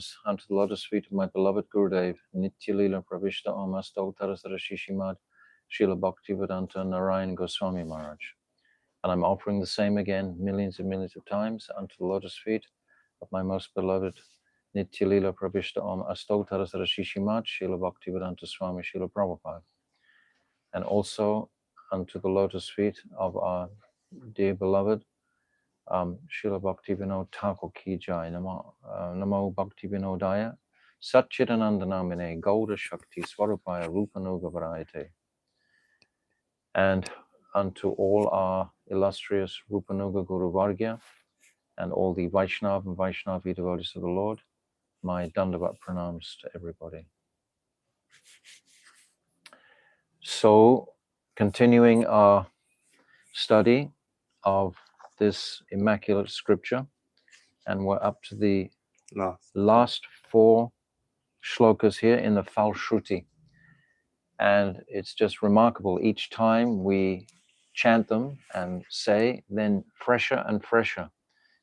pranams unto the lotus feet of my beloved Gurudev, Nitya Lila Pravishta Om Astottarasara Shishimad, Srila Bhaktivedanta Narayan Goswami Maharaj. And I'm offering the same again millions and millions of times unto the lotus feet of my most beloved Nitya Lila Pravishta Om Astottarasara Shishimad, Srila Bhaktivedanta Swami Srila Prabhupada. And also unto the lotus feet of our dear beloved Srila Bhakti Vinod Thakur Ki Jai, Namo Bhakti Vinodaya, Satchitananda Namine, Gauda Shakti, Swarupaya, Rupanuga Varayate. And unto all our illustrious Rupanuga Guru Vargya, and all the Vaishnava and Vaishnavi devotees of the Lord, my Dandavat pranams to everybody. So, continuing our study of this immaculate scripture, and we're up to the last 4 shlokas here in the Falshruti. And it's just remarkable. Each time we chant them and say, then fresher and fresher.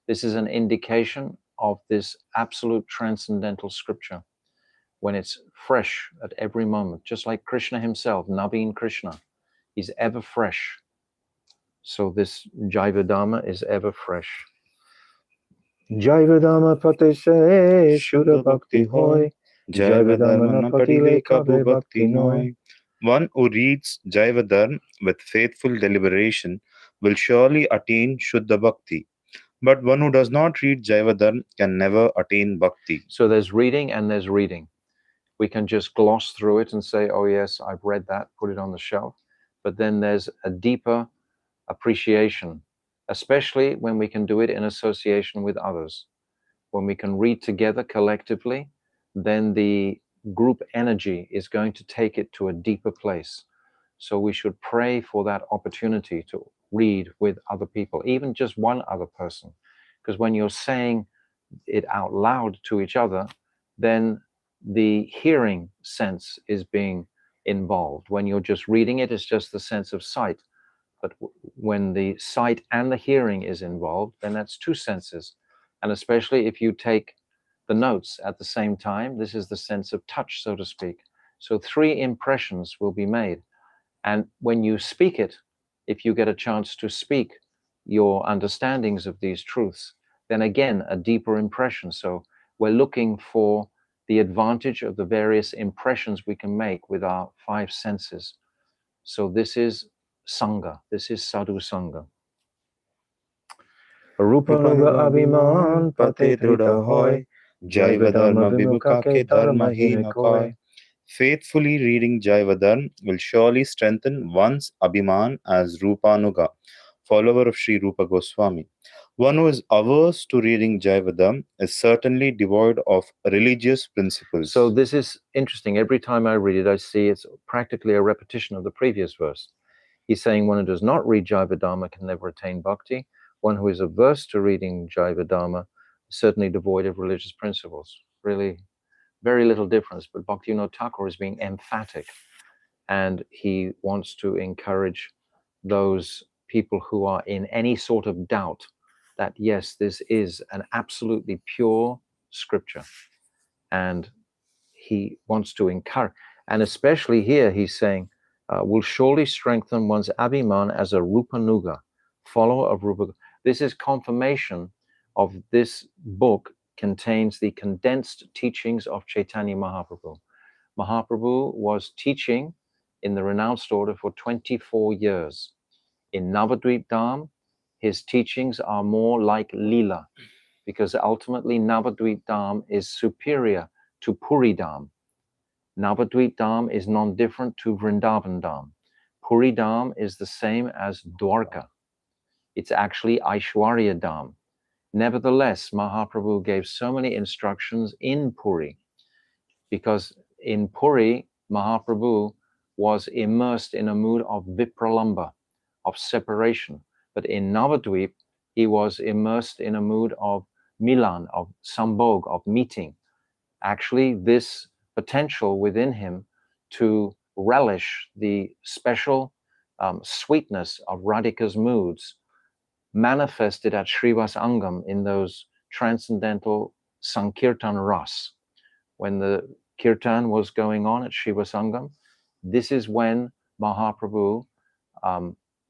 This is an indication of this absolute transcendental scripture, when it's fresh at every moment, just like Krishna himself, Naveen Krishna, he's ever fresh. So this Jaiva Dharma is ever fresh. Jaiva Dharma Patise Shuddha Bhakti Hoy, Jaiva Dharma Napatile Kabe Bhakti Noy. One who reads Jaiva Dharma with faithful deliberation will surely attain Shuddha Bhakti. But one who does not read Jaiva Dharma can never attain Bhakti. So there's reading and there's reading. We can just gloss through it and say, oh yes, I've read that, put it on the shelf. But then there's a deeper appreciation, especially when we can do it in association with others. When we can read together collectively, then the group energy is going to take it to a deeper place. So we should pray for that opportunity to read with other people, even just one other person. Because when you're saying it out loud to each other, then the hearing sense is being involved. When you're just reading it, it's just the sense of sight. But when the sight and the hearing is involved, then that's 2 senses. And especially if you take the notes at the same time, this is the sense of touch, so to speak. So 3 impressions will be made. And when you speak it, if you get a chance to speak your understandings of these truths, then again, a deeper impression. So we're looking for the advantage of the various impressions we can make with our 5 senses. So this is Sangha, this is Sadhu Sangha. Rupanuga Abhiman Pate Drudha Hoy, Jaiva Dharma Vimukha Ke Dharma Hina Koy. Faithfully reading Jaiva Dharma will surely strengthen one's Abhiman as Rupanuga, follower of Sri Rupa Goswami. One who is averse to reading Jaiva Dharma is certainly devoid of religious principles. So this is interesting. Every time I read it, I see it's practically a repetition of the previous verse. He's saying one who does not read Jaiva Dharma can never attain bhakti. One who is averse to reading Jaiva Dharma is certainly devoid of religious principles. Really, very little difference. But Bhaktivinoda Thakur is being emphatic, and he wants to encourage those people who are in any sort of doubt that yes, this is an absolutely pure scripture, and he wants to encourage. And especially here, he's saying, will surely strengthen one's abhiman as a Rupanuga, follower of Rupa. This is confirmation of this book contains the condensed teachings of Chaitanya Mahaprabhu. Mahaprabhu was teaching in the renounced order for 24 years. In Navadvip Dham, his teachings are more like Leela, because ultimately Navadvip Dham is superior to Puri Dham. Navadvip Dham is non-different to Vrindavan Dham. Puri Dham is the same as Dwarka. It's actually Aishwarya Dham. Nevertheless, Mahaprabhu gave so many instructions in Puri, because in Puri, Mahaprabhu was immersed in a mood of vipralamba, of separation. But in Navadvip, he was immersed in a mood of milan, of sambhog, of meeting. Actually, this potential within him to relish the special sweetness of Radhika's moods manifested at Srivas Angam in those transcendental Sankirtan Ras. When the kirtan was going on at Shiva Sangam, this is when Mahaprabhu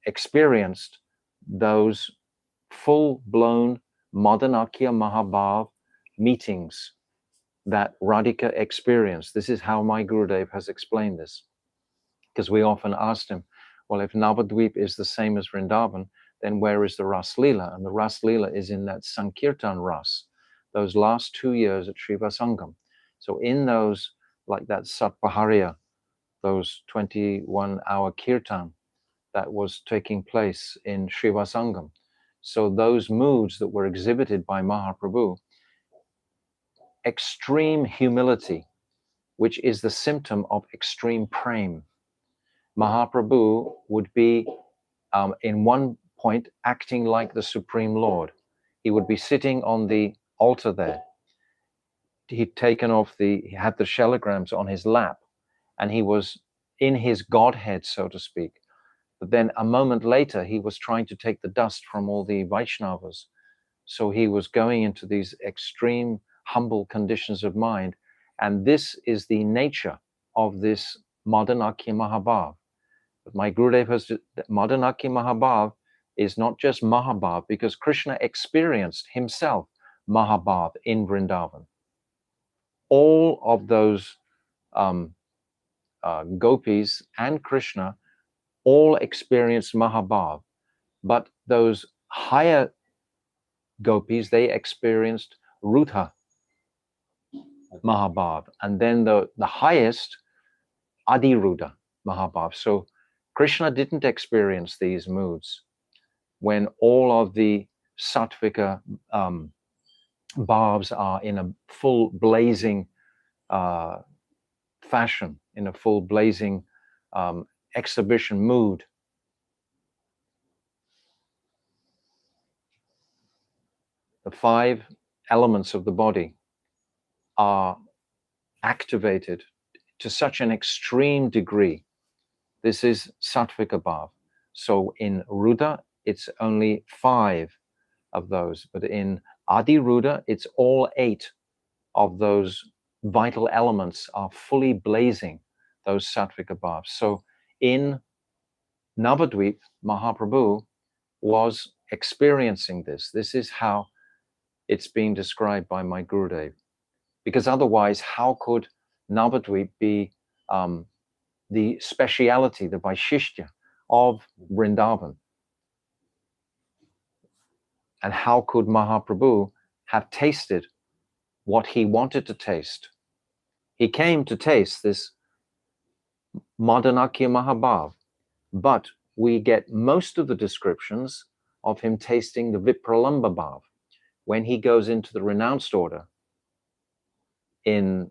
experienced those full-blown Madanakya Mahabhav meetings that Radhika experienced. This is how my Gurudev has explained this. Because we often asked him, well, if Navadvip is the same as Vrindavan, then where is the Ras Leela? And the Ras Leela is in that Sankirtan Ras, those last 2 years at Shiva Sangam. So in those, like that Satpaharya, those 21-hour kirtan that was taking place in Shiva Sangam. So those moods that were exhibited by Mahaprabhu, extreme humility, which is the symptom of extreme prem. Mahaprabhu would be in one point acting like the Supreme Lord. He would be sitting on the altar there. He'd taken off he had the shelagrams on his lap, and he was in his Godhead, so to speak. But then a moment later, he was trying to take the dust from all the Vaishnavas. So he was going into these extreme, humble conditions of mind. And this is the nature of this Madanakya Mahabhav. But my Gurudev has, Madanakya Mahabhav is not just Mahabhav, because Krishna experienced himself Mahabhav in Vrindavan. All of those gopis and Krishna all experienced Mahabhav, but those higher gopis, they experienced Rudha Mahabhav, and then the highest Adiruddha Mahabhav. So Krishna didn't experience these moods when all of the sattvika bhavs are in a full blazing fashion, in a full blazing exhibition mood. The 5 elements of the body are activated to such an extreme degree. This is sattvika bhav. So in Rudha, it's only 5 of those, but in Adiruddha, it's all 8 of those vital elements are fully blazing, those sattvika bhavs. So in Navadvip, Mahaprabhu was experiencing this. This is how it's being described by my Gurudev. Because otherwise, how could Navadvip be the speciality, the Vaishishthya of Vrindavan? And how could Mahaprabhu have tasted what he wanted to taste? He came to taste this Madanakya Mahabhav, but we get most of the descriptions of him tasting the Vipralamba Bhav when he goes into the renounced order in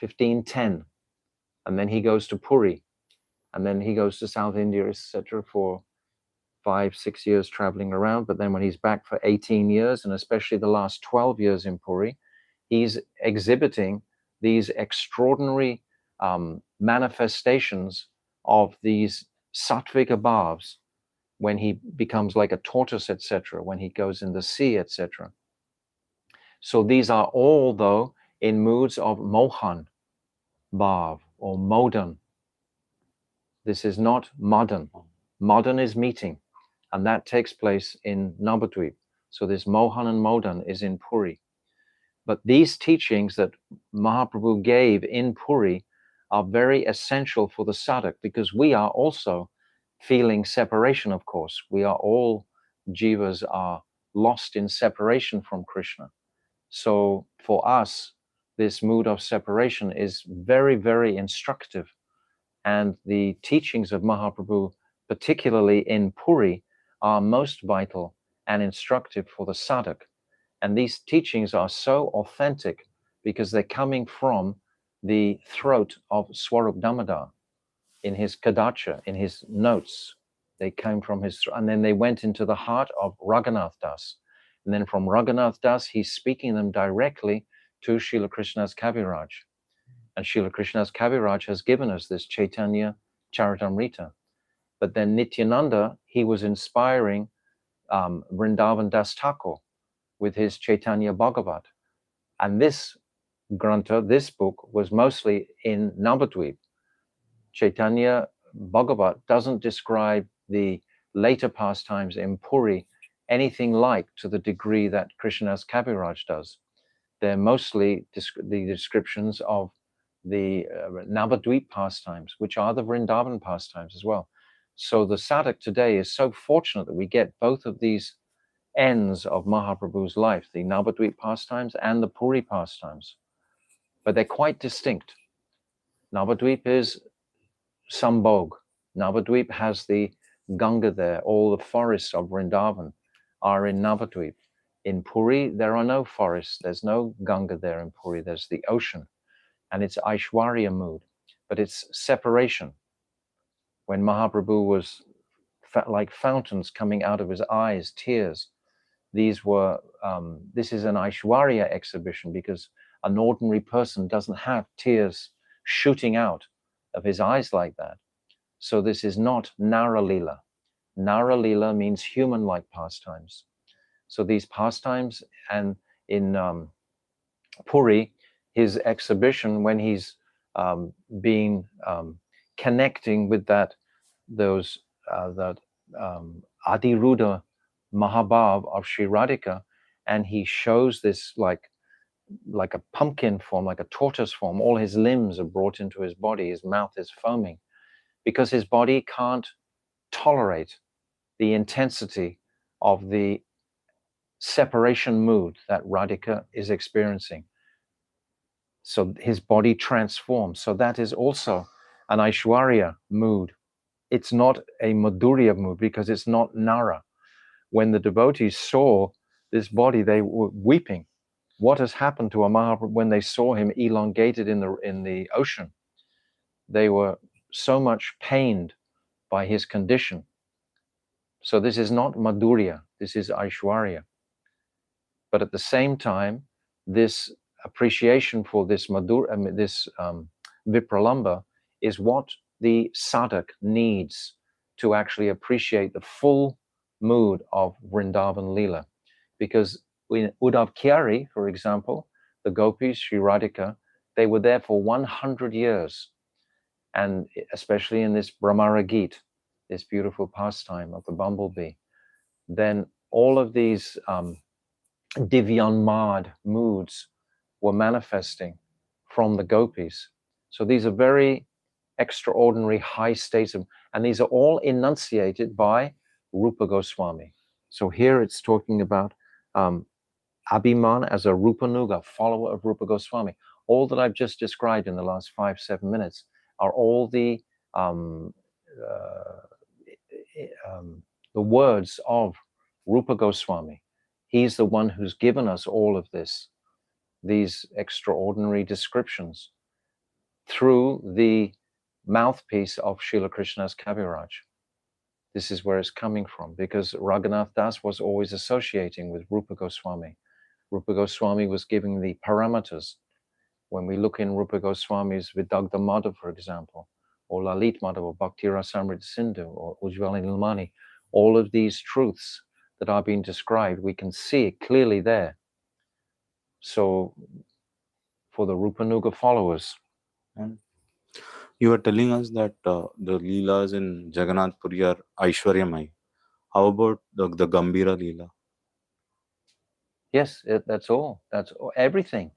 1510, and then he goes to Puri, and then he goes to South India, etc., for 5-6 years traveling around. But then when he's back for 18 years, and especially the last 12 years in Puri, he's exhibiting these extraordinary manifestations of these sattvika bhavs when he becomes like a tortoise, etc., when he goes in the sea, etc. So these are all, though, in moods of mohan bhav or modan. This is not madan. Madan is meeting, and that takes place in Navadvip. So this mohan and modan is in Puri. But these teachings that Mahaprabhu gave in Puri are very essential for the sadhak, because we are also feeling separation, of course. We are all, jivas are lost in separation from Krishna. So for us, this mood of separation is very, very instructive. And the teachings of Mahaprabhu, particularly in Puri, are most vital and instructive for the sadhak. And these teachings are so authentic because they're coming from the throat of Swarup Damodar in his Kadacha, in his notes. They came from his, and then they went into the heart of Raghunath Das. And then from Raghunath Das, he's speaking them directly to Srila Krishna's Kaviraj. And Srila Krishna's Kaviraj has given us this Chaitanya Charitamrita. But then Nityananda, he was inspiring Vrindavan Das Thakur with his Chaitanya Bhagavat. And this Grantha, this book, was mostly in Navadvip. Chaitanya Bhagavat doesn't describe the later pastimes in Puri anything like to the degree that Krishnadas Kaviraj does. They're mostly the descriptions of the Navadvip pastimes, which are the Vrindavan pastimes as well. So the sadhak today is so fortunate that we get both of these ends of Mahaprabhu's life, the Navadvip pastimes and the Puri pastimes. But they're quite distinct. Navadvip is Sambhog. Navadvip has the Ganga there. All the forests of Vrindavan are in Navadvip. In Puri, there are no forests. There's no Ganga there in Puri. There's the ocean. And it's Aishwarya mood. But it's separation. When Mahaprabhu was like fountains coming out of his eyes, tears, these were, this is an Aishwarya exhibition because an ordinary person doesn't have tears shooting out of his eyes like that. So this is not Nara Lila. Nara Lila means human-like pastimes. So these pastimes, and in Puri, his exhibition, when he's connecting with that Adiruddha Mahabhav of Sri Radhika, and he shows this like a pumpkin form, like a tortoise form. All his limbs are brought into his body. His mouth is foaming because his body can't tolerate the intensity of the separation mood that Radhika is experiencing. So his body transforms. So that is also an Aishwarya mood. It's not a Madhurya mood because it's not Nara. When the devotees saw this body, they were weeping. What has happened to a Mahaprabhu when they saw him elongated in the ocean? They were so much pained by his condition. So this is not Madhurya, this is Aishwarya. But at the same time, this appreciation for this Vipralamba is what the sadhak needs to actually appreciate the full mood of Vrindavan Leela. Because in Uddhav Kyari, for example, the gopis, Sri Radhika, they were there for 100 years. And especially in this Brahmara Geet, this beautiful pastime of the bumblebee, then all of these Divyanmad moods were manifesting from the gopis. So these are very extraordinary high states of, and these are all enunciated by Rupa Goswami. So here it's talking about Abhiman as a Rupanuga, follower of Rupa Goswami. All that I've just described in the last 5-7 minutes are all the words of Rupa Goswami. He's the one who's given us all of this, these extraordinary descriptions through the mouthpiece of Srila Krishnadas Kaviraj. This is where it's coming from, because Raghunath Das was always associating with Rupa Goswami. Rupa Goswami was giving the parameters. When we look in Rupa Goswami's Vidagdha Madhav, for example, or Lalit Madhav, or Bhakti Rasamrita Sindhu, or Ujjvala Nilmani, all of these truths that are being described, we can see it clearly there. So for the Rupanuga followers. And you were telling us that the Leelas in Jagannath Puri are Aishwaryamai. How about the Gambhira Leela? Yes, that's all. That's everything.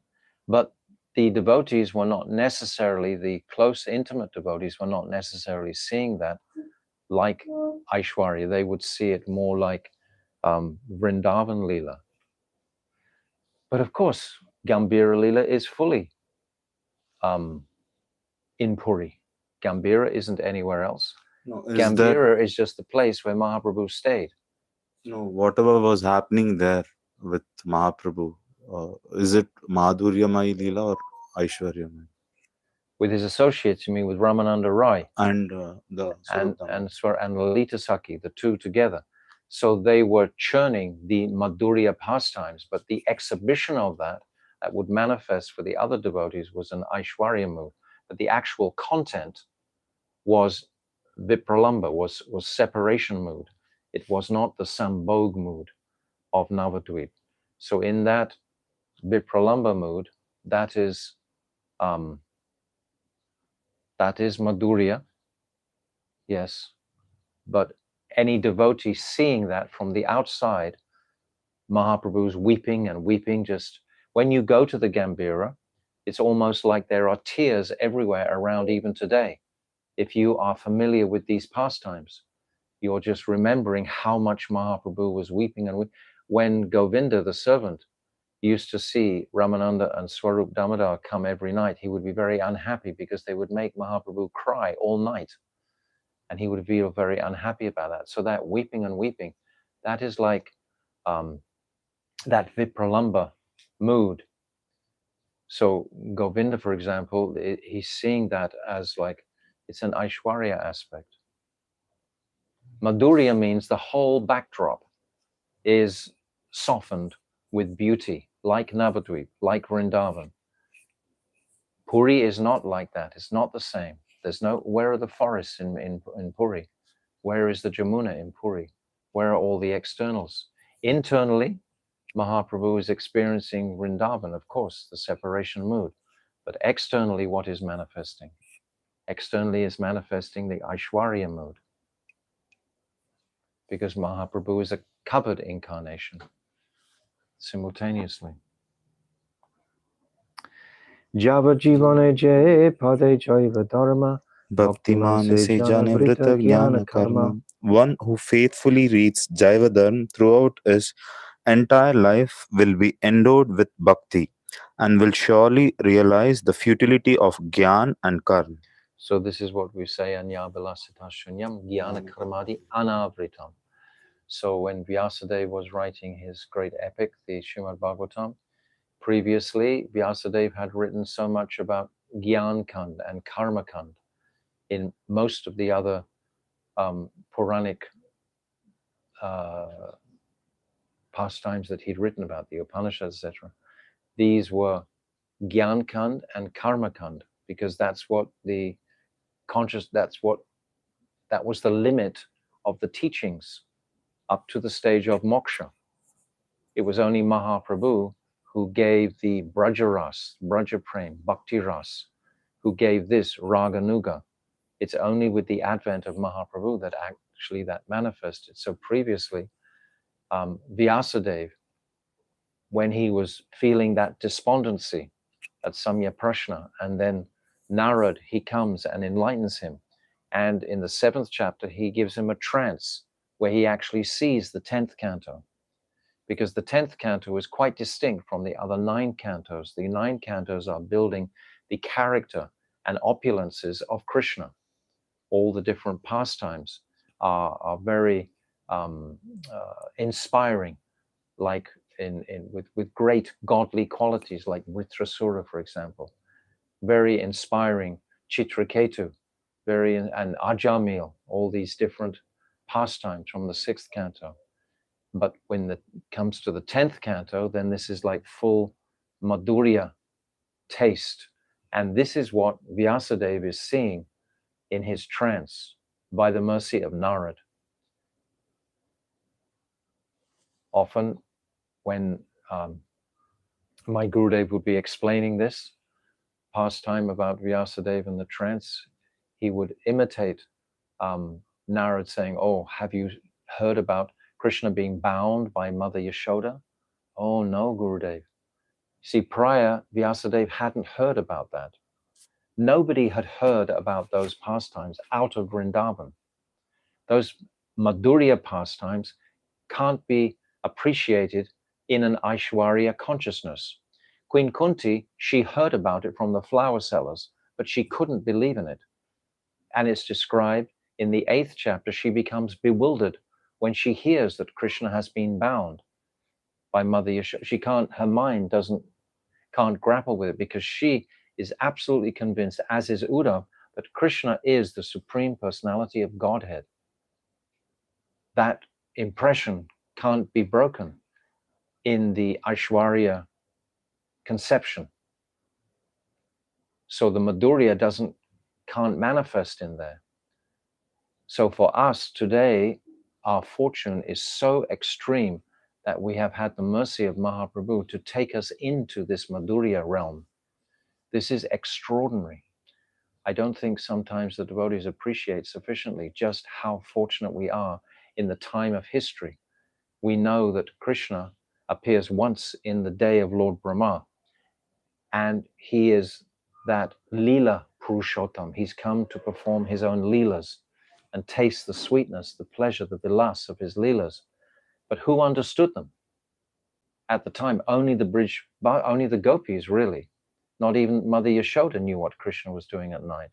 But the devotees were not necessarily, the close, intimate devotees were not necessarily seeing that like Aishwarya. They would see it more like Vrindavan Leela. But of course, Gambhira Leela is fully in Puri. Gambhira isn't anywhere else. No, Gambhira is just the place where Mahaprabhu stayed. No, whatever was happening there with Mahaprabhu, is it Madhuryamai Leela or Aishwaryamai? With his associates, you mean with Ramananda Rai And and Lalita Sakhi, the two together. So they were churning the Madhurya pastimes, but the exhibition of that would manifest for the other devotees was an Aishwarya mood. But the actual content was Vipralamba, was separation mood. It was not the Sambhog mood of Navadvip. So in that Vipralamba mood, that is Madhurya, yes. But any devotee seeing that from the outside, Mahaprabhu's weeping and weeping, just when you go to the Gambhira, it's almost like there are tears everywhere around even today. If you are familiar with these pastimes, you're just remembering how much Mahaprabhu was weeping. And when Govinda, the servant, used to see Ramananda and Swarup Damodar come every night, he would be very unhappy because they would make Mahaprabhu cry all night. And he would feel very unhappy about that. So that weeping and weeping, that is like that Vipralamba mood. So Govinda, for example, he's seeing that as like, it's an Aishwarya aspect. Madhurya means the whole backdrop is softened with beauty, like Navadvip, like Vrindavan. Puri is not like that. It's not the same. There's no, where are the forests in Puri? Where is the Jamuna in Puri? Where are all the externals? Internally, Mahaprabhu is experiencing Vrindavan, of course, the separation mood. But externally, what is manifesting? Externally is manifesting the Aishwarya mood. Because Mahaprabhu is a covered incarnation simultaneously. Java Jivane Je Pade Jaiva Dharma Bhaktiman se jane vrita jnana karma. One who faithfully reads Jaiva Dharma throughout his entire life will be endowed with bhakti and will surely realize the futility of jnana and karma. So this is what we say, Anya Vilasita Shunyam Jnana Karmadi Anavritam. So when Vyasadeva was writing his great epic, the Srimad Bhagavatam, previously Vyasadeva had written so much about Gyan Kand and Karma Kand in most of the other Puranic pastimes that he'd written about, the Upanishads, etc. These were Gyan Kand and Karma Kand, because that's what the that was the limit of the teachings up to the stage of moksha. It was only Mahaprabhu who gave the Brajaras, Braja Prem, Bhakti Ras, who gave this Raganuga. It's only with the advent of Mahaprabhu that actually that manifested. So previously, Vyasadeva, when he was feeling that despondency at Samya Prashna, and then Narad, he comes and enlightens him. And in the 7th chapter, he gives him a trance where he actually sees the 10th canto, because the 10th canto is quite distinct from the other 9 cantos. The 9 cantos are building the character and opulences of Krishna. All the different pastimes are very inspiring, like with great godly qualities, like Vritrasura, for example. Very inspiring Chitraketu, and Ajamil, all these different pastimes from the 6th canto. But when it comes to the 10th canto, then this is like full Madhurya taste. And this is what Vyasadeva is seeing in his trance by the mercy of Narad. Often when my Gurudev would be explaining this pastime about Vyasadeva and the trance, he would imitate Narad saying, "Oh, have you heard about Krishna being bound by Mother Yashoda?" "Oh no, Gurudev." See, prior, Vyasadeva hadn't heard about that. Nobody had heard about those pastimes out of Vrindavan. Those Madhurya pastimes can't be appreciated in an Aishwarya consciousness. Queen Kunti, she heard about it from the flower sellers, but she couldn't believe in it. And it's described in the 8th chapter, she becomes bewildered when she hears that Krishna has been bound by Mother Yashoda. She can't, her mind can't grapple with it, because she is absolutely convinced, as is Uddhav, that Krishna is the Supreme Personality of Godhead. That impression can't be broken in the Aishwarya conception. So the Madhurya can't manifest in there. So for us today, our fortune is so extreme that we have had the mercy of Mahaprabhu to take us into this Madhurya realm. This is extraordinary. I don't think sometimes the devotees appreciate sufficiently just how fortunate we are in the time of history. We know that Krishna appears once in the day of Lord Brahma, and he is that Leela Purushottam. He's come to perform his own Leelas and taste the sweetness, the pleasure, the vilas of his Leelas. But who understood them at the time? Only the gopis, really. Not even Mother Yashoda knew what Krishna was doing at night.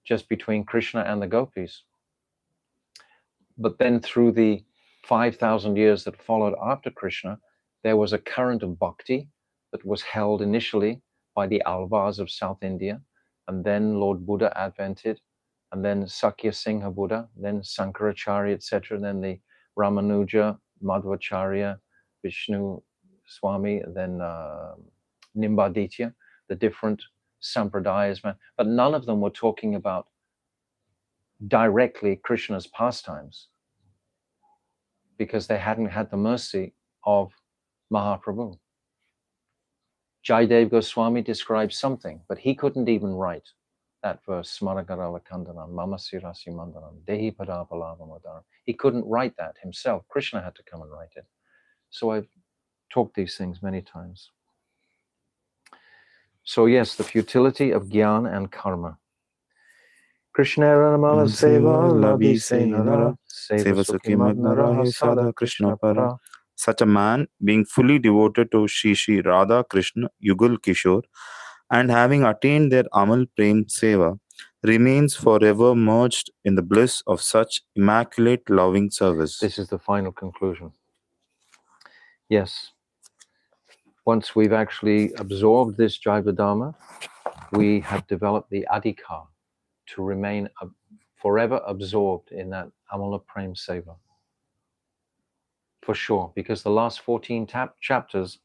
Just between Krishna and the gopis. But then through the 5,000 years that followed after Krishna, there was a current of bhakti that was held initially by the Alvars of South India, and then Lord Buddha advented, and then Sakya Singha Buddha, then Sankaracharya, etc., then the Ramanuja, Madhvacharya, Vishnu Swami, then Nimbaditya, the different sampradayas, but none of them were talking about directly Krishna's pastimes, because they hadn't had the mercy of Mahaprabhu. Jaidev Goswami describes something, but he couldn't even write that verse, Smaragarala Kandanam, Mama Sirasi Mandanam, Dehi Padapalavamadharam. He couldn't write that himself. Krishna had to come and write it. So I've talked these things many times. So yes, the futility of Gyan and Karma. Krishna Ranamala Seva Labi Senara Seva Sukhi Madnara Sada Krishna Para. Such a man, being fully devoted to Shri Radha Krishna Yugul Kishore and having attained their Amal Prem Seva, remains forever merged in the bliss of such immaculate loving service. This is the final conclusion. Yes. Once we've actually absorbed this Jaiva Dharma, we have developed the adhikar to remain forever absorbed in that Amala Prem Seva. For sure, because the last 14 chapters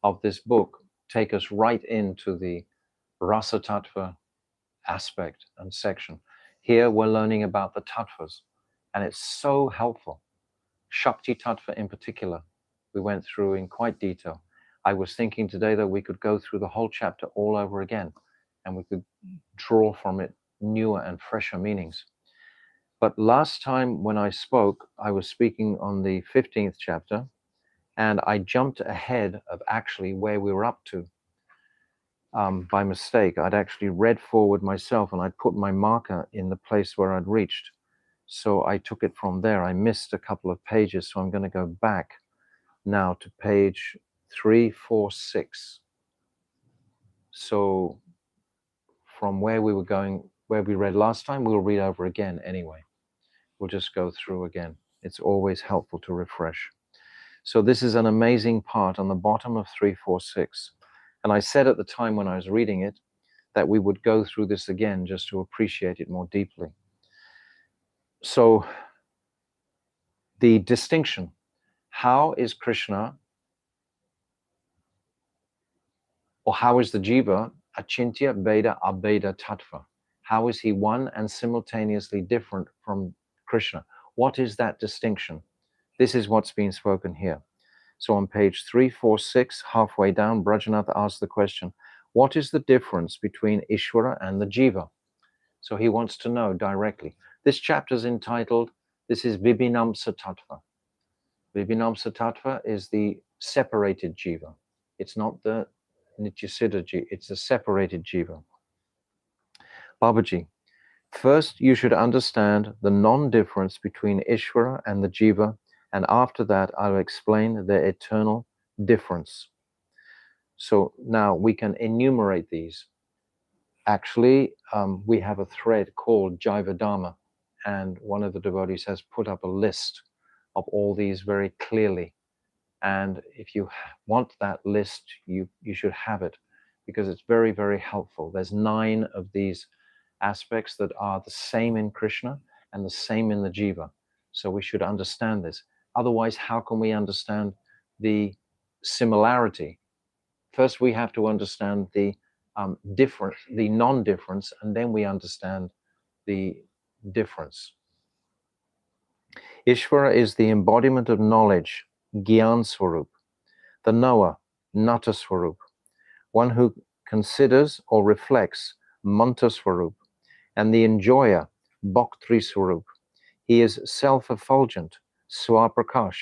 of this book take us right into the Rasa Tattva aspect and section. Here we're learning about the tattvas, and it's so helpful. Shakti Tattva in particular, we went through in quite detail. I was thinking today that we could go through the whole chapter all over again, and we could draw from it newer and fresher meanings. But last time when I spoke, I was speaking on the 15th chapter, and I jumped ahead of actually where we were up to. By mistake, I'd actually read forward myself, and I'd put my marker in the place where I'd reached. So I took it from there. I missed a couple of pages, so I'm going to go back now to page 346. So from where we were going, where we read last time, we'll read over again anyway. We'll just go through again. It's always helpful to refresh. So this is an amazing part on the bottom of 346. And I said at the time when I was reading it that we would go through this again just to appreciate it more deeply. So the distinction, how is Krishna, or how is the Jiva Achintya Beda Abeda Tattva? How is he one and simultaneously different from Krishna? What is that distinction? This is what's being spoken here. So on page 346, halfway down, Brajanath asks the question, what is the difference between Ishvara and the Jiva? So he wants to know directly. This chapter is entitled, this is Vibhinamsa Tattva. Vibhinamsa Tattva is the separated Jiva. It's not the Nityasiddha Jiva, it's the separated Jiva. Babaji, first you should understand the non-difference between Ishvara and the Jiva, and after that I'll explain their eternal difference. So now we can enumerate these. Actually, we have a thread called Jaiva Dharma, and one of the devotees has put up a list of all these very clearly. And if you want that list, you should have it, because it's very, very helpful. There's 9 of these aspects that are the same in Krishna and the same in the Jiva. So we should understand this. Otherwise, how can we understand the similarity? First, we have to understand the difference, the non-difference, and then we understand the difference. Ishvara is the embodiment of knowledge, Gyan Swarup, the knower, Nata Swarup, one who considers or reflects, Manta Swarup, and the enjoyer, Bhaktri Swarup. He is self-effulgent, Swaprakash,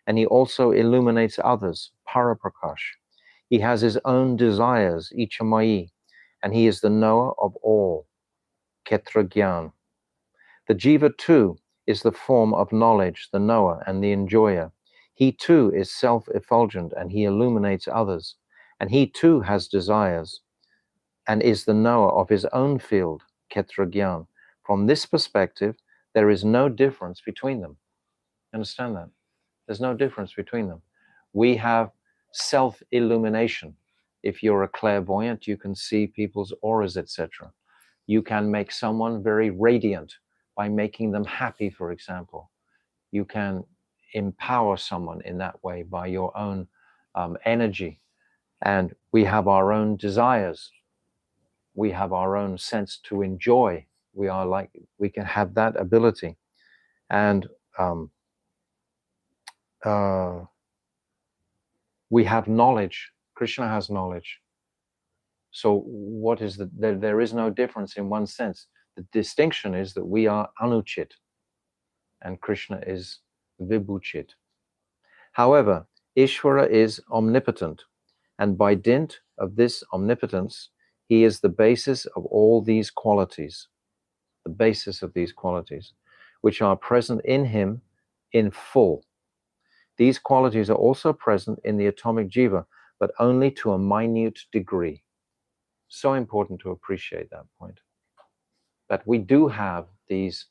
and he also illuminates others, Paraprakash. He has his own desires, Ichamai, and he is the knower of all, Ketra Gyan. The Jiva too is the form of knowledge, the knower and the enjoyer. He too is self-effulgent and he illuminates others, and he too has desires and is the knower of his own field, Ketra Gyan. From this perspective, there is no difference between them. Understand that? There's no difference between them. We have self-illumination. If you're a clairvoyant, you can see people's auras, etc. You can make someone very radiant by making them happy, for example. You can empower someone in that way by your own energy. And we have our own desires. We have our own sense to enjoy. We can have that ability. And we have knowledge. Krishna has knowledge. So what is there is no difference in one sense. The distinction is that we are anuchit and Krishna is vibhuchit. However, Ishvara is omnipotent, and by dint of this omnipotence, he is the basis of all these qualities, which are present in him in full. These qualities are also present in the atomic jiva, but only to a minute degree. So important to appreciate that point. That we do have these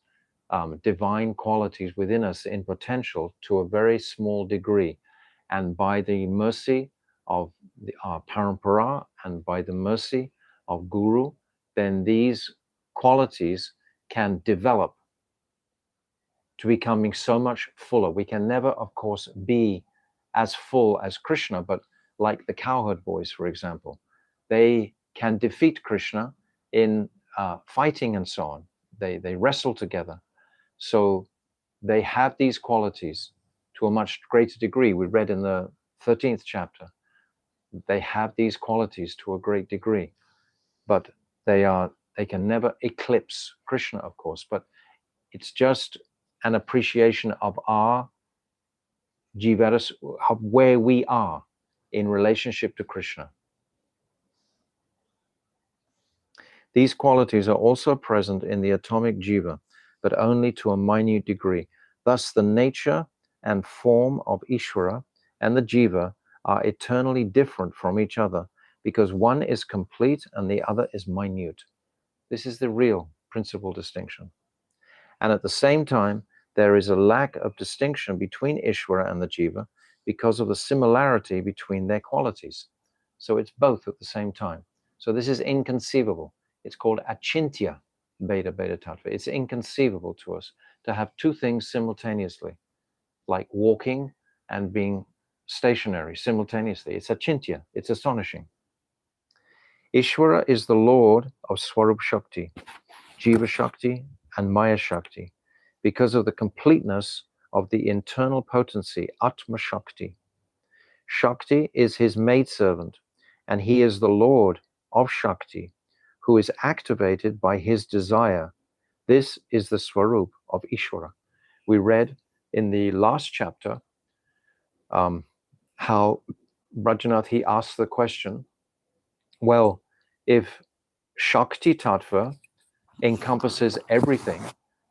divine qualities within us in potential to a very small degree. And by the mercy of our parampara and by the mercy of Guru, then these qualities can develop to becoming so much fuller. We can never, of course, be as full as Krishna, but like the cowherd boys, for example, they can defeat Krishna in fighting and so on. They wrestle together. So they have these qualities to a much greater degree. We read in the 13th chapter, they have these qualities to a great degree, but they can never eclipse Krishna, of course, but it's just an appreciation of our jivaras, of where we are in relationship to Krishna. These qualities are also present in the atomic jiva, but only to a minute degree. Thus, the nature and form of Ishvara and the jiva are eternally different from each other, because one is complete and the other is minute. This is the real principal distinction. And at the same time, there is a lack of distinction between Ishvara and the jiva because of the similarity between their qualities. So it's both at the same time. So this is inconceivable. It's called achintya beta tattva. It's inconceivable to us to have two things simultaneously, like walking and being stationary simultaneously. It's achintya. It's astonishing. Ishvara is the Lord of Swarup Shakti, Jiva Shakti, and Maya Shakti, because of the completeness of the internal potency, Atma Shakti. Shakti is his maidservant, and he is the Lord of Shakti, who is activated by his desire. This is the Swarup of Ishvara. We read in the last chapter how Brajanath, he asked the question, well, if Shakti Tattva encompasses everything,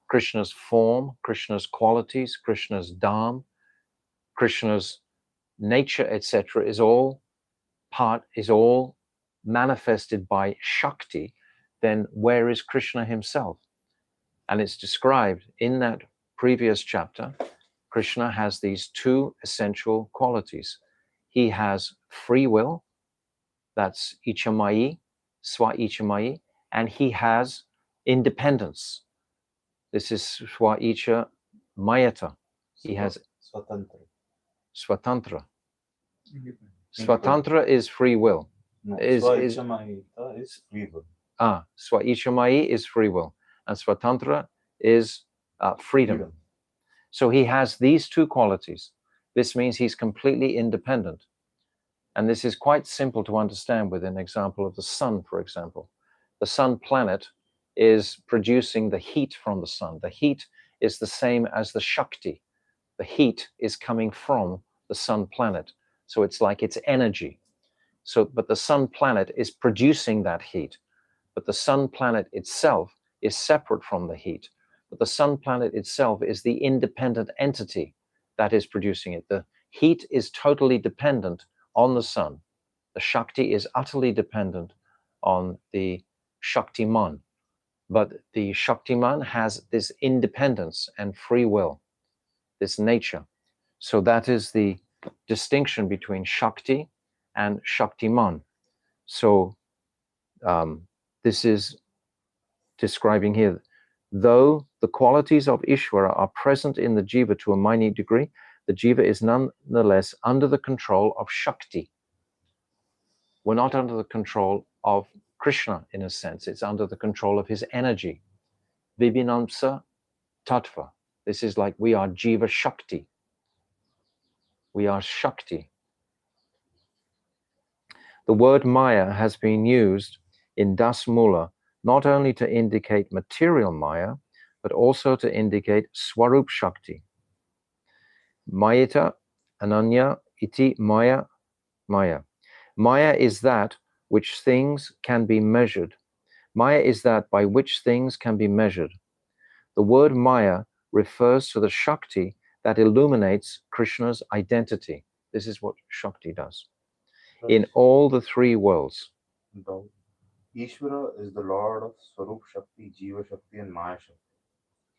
Krishna's form, Krishna's qualities, Krishna's Dharma, Krishna's nature, etc., is all manifested by Shakti, then where is Krishna himself? And it's described in that previous chapter. Krishna has these two essential qualities. He has free will, that's Ichamai, Swa Ichamai, and he has independence. This is Swa Icha Mayata. He has Swatantra. Swatantra is free will. No, is free will. Swa Ichamai is free will, and Swatantra is freedom. So he has these two qualities. This means he's completely independent. And this is quite simple to understand with an example of the sun, for example. The sun planet is producing the heat from the sun. The heat is the same as the Shakti. The heat is coming from the sun planet. So it's like it's energy. But the sun planet is producing that heat. But the sun planet itself is separate from the heat. But the sun planet itself is the independent entity that is producing it. The heat is totally dependent on the sun. The Shakti is utterly dependent on the Shaktiman. But the Shaktiman has this independence and free will, this nature. So that is the distinction between Shakti and Shaktiman. So this is describing here, though the qualities of Ishvara are present in the Jiva to a minute degree, the Jiva is nonetheless under the control of Shakti. We're not under the control of Krishna in a sense, it's under the control of his energy. Vibhinamsa Tattva. This is like we are Jiva Shakti. We are Shakti. The word Maya has been used in Das Mula not only to indicate material Maya, but also to indicate Swarup Shakti. Mayita Ananya Iti Maya Maya. Maya is that which things can be measured. Maya is that by which things can be measured. The word Maya refers to the Shakti that illuminates Krishna's identity. This is what Shakti does in all the three worlds. Ishvara is the Lord of Swarup Shakti, Jiva Shakti, and Maya Shakti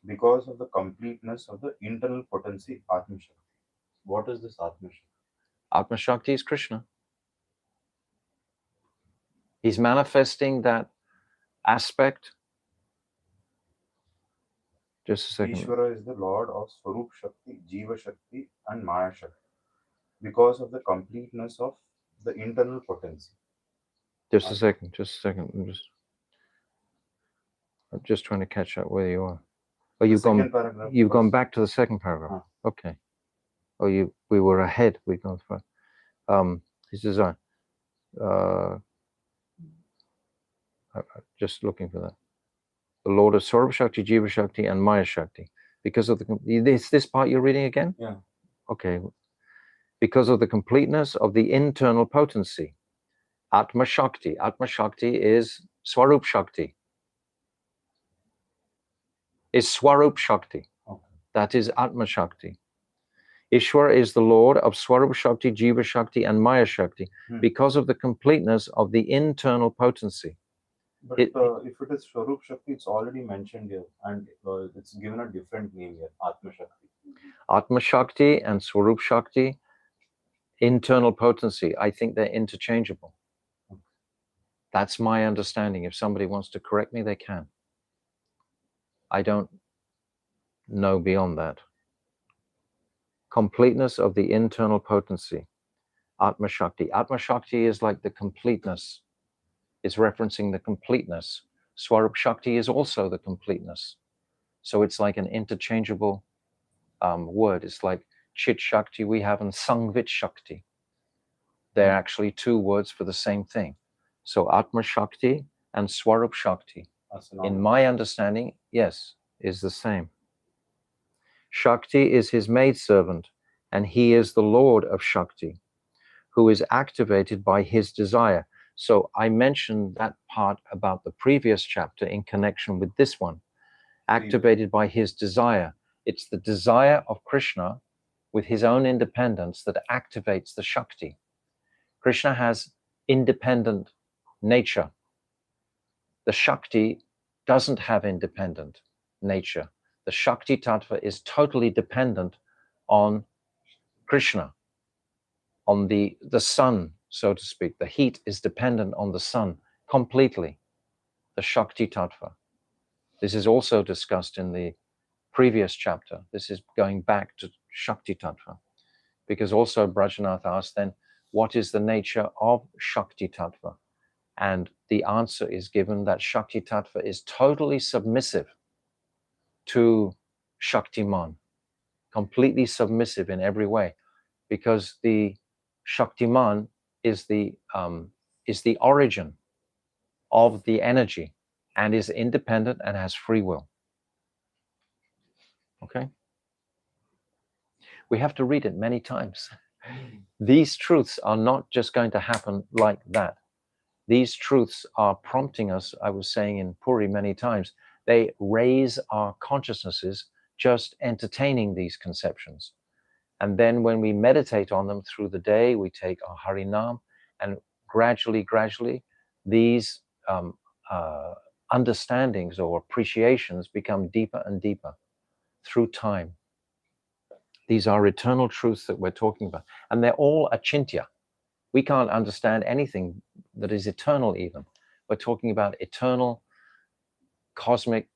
because of the completeness of the internal potency Atma Shakti. What is this Atma Shakti? Atma Shakti is Krishna. He's manifesting that aspect. Just a second. Ishvara is the Lord of Swarup Shakti, Jiva Shakti, and Maya Shakti because of the completeness of the internal potency. Just a second. I'm just trying to catch up where you are. Oh, you've gone back to the second paragraph. Okay. Oh, we were ahead. We've gone through. His design. Just looking for that. The Lord of Swarup Shakti, Jiva Shakti, and Maya Shakti. Because of this part you're reading again? Yeah. Okay. Because of the completeness of the internal potency. Atma Shakti. Atma Shakti is Swarup Shakti. Is Swarup Shakti. Okay. That is Atma Shakti. Ishwara is the Lord of Swarup Shakti, Jiva Shakti, and Maya Shakti because of the completeness of the internal potency. But if it is Swarup Shakti, it's already mentioned here, and it's given a different name here, Atma Shakti. Atma Shakti and Swarup Shakti, internal potency, I think they're interchangeable. That's my understanding. If somebody wants to correct me, they can. I don't know beyond that. Completeness of the internal potency, Atma Shakti. Atma Shakti is like the completeness. It's referencing the completeness. Swarup Shakti is also the completeness. So it's like an interchangeable word. It's like Chit Shakti we have and Sangvit Shakti. They're actually two words for the same thing. So Atma Shakti and Swarup Shakti, in my understanding, yes, is the same. Shakti is his maidservant, and he is the Lord of Shakti, who is activated by his desire. So I mentioned that part about the previous chapter in connection with this one, activated by his desire. It's the desire of Krishna with his own independence that activates the Shakti. Krishna has independent nature. The Shakti doesn't have independent nature. The Shakti Tattva is totally dependent on Krishna, on the sun, so to speak. The heat is dependent on the sun completely, the Shakti Tattva. This is also discussed in the previous chapter. This is going back to Shakti Tattva, because also Brajanath asked then, what is the nature of Shakti Tattva? And the answer is given that Shakti Tattva is totally submissive to Shaktiman. completely submissive in every way, because the Shaktiman is the origin of the energy and is independent and has free will. Okay? We have to read it many times. These truths are not just going to happen like that. These truths are prompting us, I was saying in Puri many times, they raise our consciousnesses just entertaining these conceptions. And then when we meditate on them through the day, we take our Harinam, and gradually, these understandings or appreciations become deeper and deeper through time. These are eternal truths that we're talking about. And they're all achintya. We can't understand anything that is eternal even. We're talking about eternal cosmic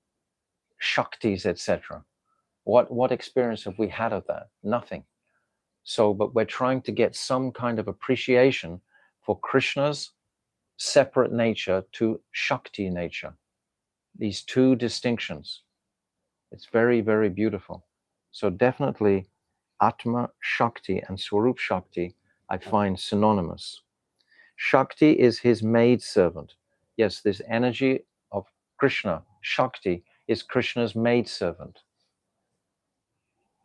shaktis, etc. What experience have we had of that? Nothing. So, but we're trying to get some kind of appreciation for Krishna's separate nature to Shakti nature. These two distinctions. It's very, very beautiful. So definitely Atma Shakti and Swarup Shakti I find synonymous. Shakti is his maidservant. Yes, this energy of Krishna, Shakti, is Krishna's maidservant.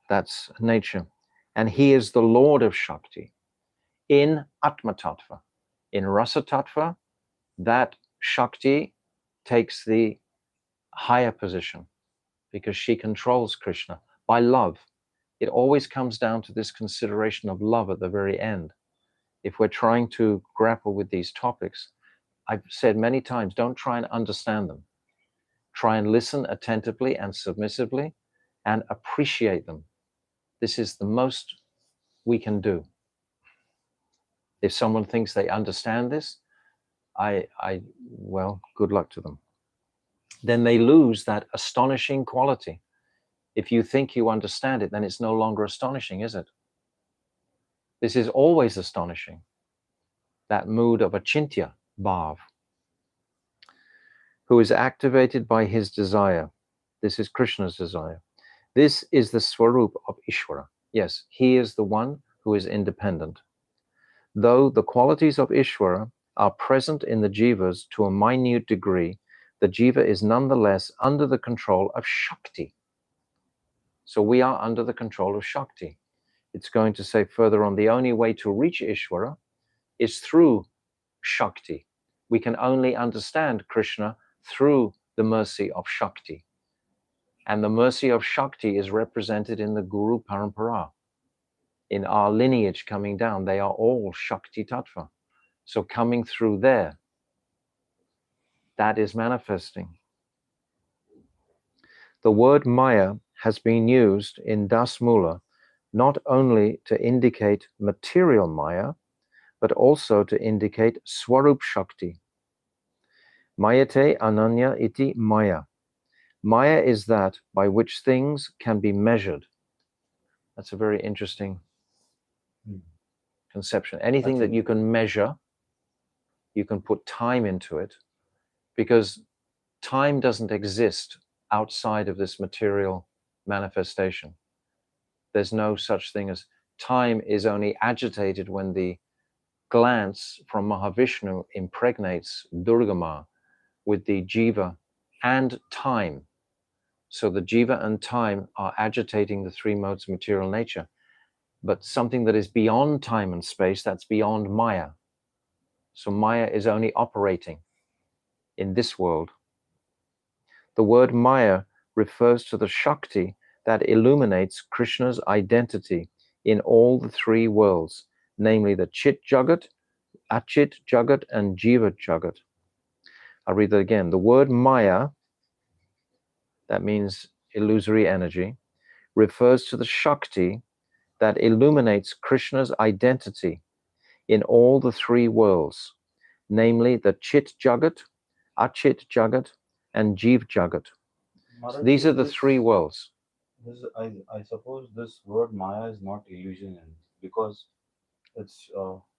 That's nature. And he is the Lord of Shakti. In Atma Tattva, in Rasa Tattva, that Shakti takes the higher position because she controls Krishna by love. It always comes down to this consideration of love at the very end. If we're trying to grapple with these topics, I've said many times, don't try and understand them. Try and listen attentively and submissively and appreciate them. This is the most we can do. If someone thinks they understand this, well, good luck to them. Then they lose that astonishing quality. If you think you understand it, then it's no longer astonishing, is it? This is always astonishing. That mood of achintya bhav, who is activated by his desire. This is Krishna's desire. This is the Swarup of Ishvara. Yes, he is the one who is independent. Though the qualities of Ishvara are present in the jivas to a minute degree, the jiva is nonetheless under the control of Shakti. So we are under the control of Shakti. It's going to say further on, the only way to reach Ishvara is through Shakti. We can only understand Krishna through the mercy of Shakti. And the mercy of Shakti is represented in the Guru Parampara. In our lineage coming down, they are all Shakti Tattva. So coming through there, that is manifesting. The word Maya has been used in Das Mula not only to indicate material Maya, but also to indicate Swarup Shakti. Mayate Ananya iti Maya. Maya is that by which things can be measured. That's a very interesting conception. Anything that you can measure, you can put time into it, because time doesn't exist outside of this material manifestation. There's no such thing as time. Is only agitated when the glance from Mahavishnu impregnates Durgama with the jiva and time. So the jiva and time are agitating the three modes of material nature. But something that is beyond time and space, that's beyond Maya. So Maya is only operating in this world. The word Maya refers to the Shakti that illuminates Krishna's identity in all the three worlds, namely the Chit Jagat, Achit Jagat, and Jiva Jagat. I'll read that again. The word Maya, that means illusory energy, refers to the Shakti that illuminates Krishna's identity in all the three worlds, namely the Chit Jagat, Achit Jagat, and Jiv Jagat. So these are the three worlds. I suppose this word Maya is not illusion, because it's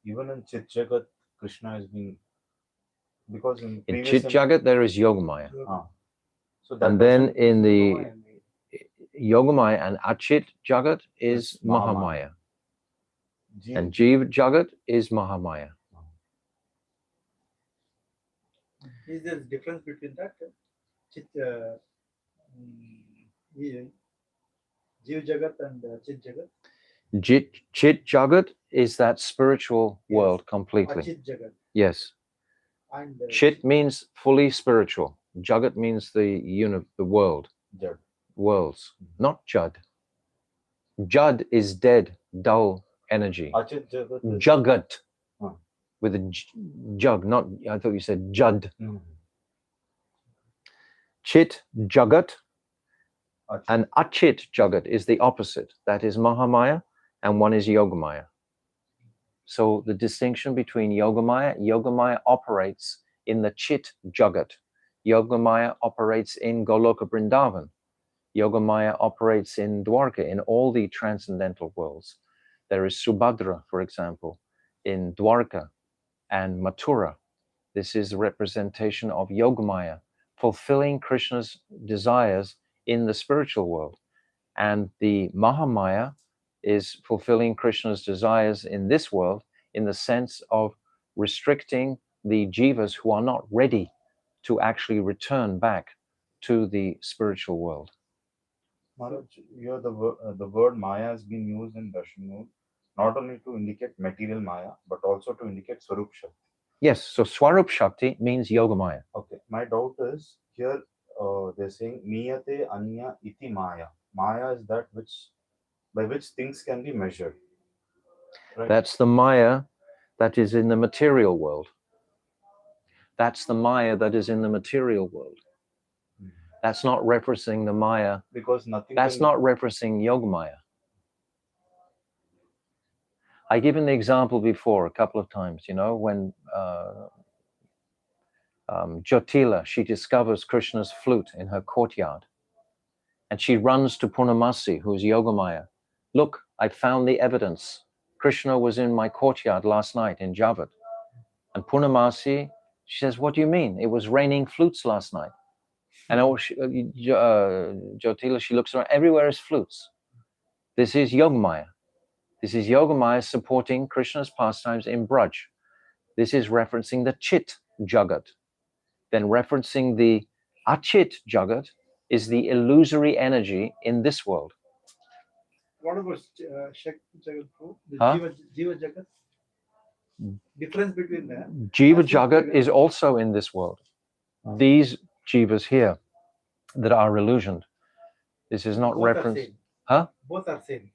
even in Chit Jagat, Krishna is being, because in Chit Jagat there is Yoga Maya. So and then in the Yogamaya and Achit Jagat is It's Mahamaya. Mahamaya. Jeev, And Jiva Jagat is Mahamaya. Is there a difference between that? Chit, Jiv Jagat and Chit Jagat? Chit Jagat is that spiritual Yes. world completely. Achit Jagat. Yes. And Chit means fully spiritual. Jagat means the world, Jad. worlds, not Jad. Jad is dead, dull energy. Achit Jagat is Jagat Huh. with a jug, not, I thought you said Jad. No. Chit Jagat Achit. and Achit Jagat is the opposite. That is Mahamaya and one is Yogamaya. So the distinction between Yogamaya operates in the Chit Jagat. Yogamaya operates in Goloka Vrindavan. Yogamaya operates in Dwarka, in all the transcendental worlds. There is Subhadra, for example, in Dwarka and Mathura. This is a representation of Yogamaya, fulfilling Krishna's desires in the spiritual world. And the Mahamaya is fulfilling Krishna's desires in this world in the sense of restricting the jivas who are not ready to actually return back to the spiritual world. Maharaj, here the word Maya has been used in Darshan not only to indicate material Maya, but also to indicate Swarup Shakti. Yes, so Swarup Shakti means Yogamaya. Okay, my doubt is here they're saying Niyate Anya Iti Maya. Maya is that which by which things can be measured. Right? That's the Maya that is in the material world. That's the Maya that is in the material world. That's not referencing the Maya. Because nothing That's can, not referencing Yogamaya. I given the example before a couple of times, when Jyotila, she discovers Krishna's flute in her courtyard. And she runs to Purnamasi, who's Yogamaya. Look, I found the evidence. Krishna was in my courtyard last night in Javat. And Purnamasi, she says, what do you mean? It was raining flutes last night. And Jyotila, she looks around, everywhere is flutes. This is Yogamaya. This is Yogamaya supporting Krishna's pastimes in Braj. This is referencing the Chit Jagat. Then referencing the Achit Jagat is the illusory energy in this world. What about Shakti Jagat? The Huh? Jiva Jagat? Difference between them? Jiva Achit Jagat is also in this world. These jivas here that are illusioned. This is not Both are reference. same. Huh? Both are same.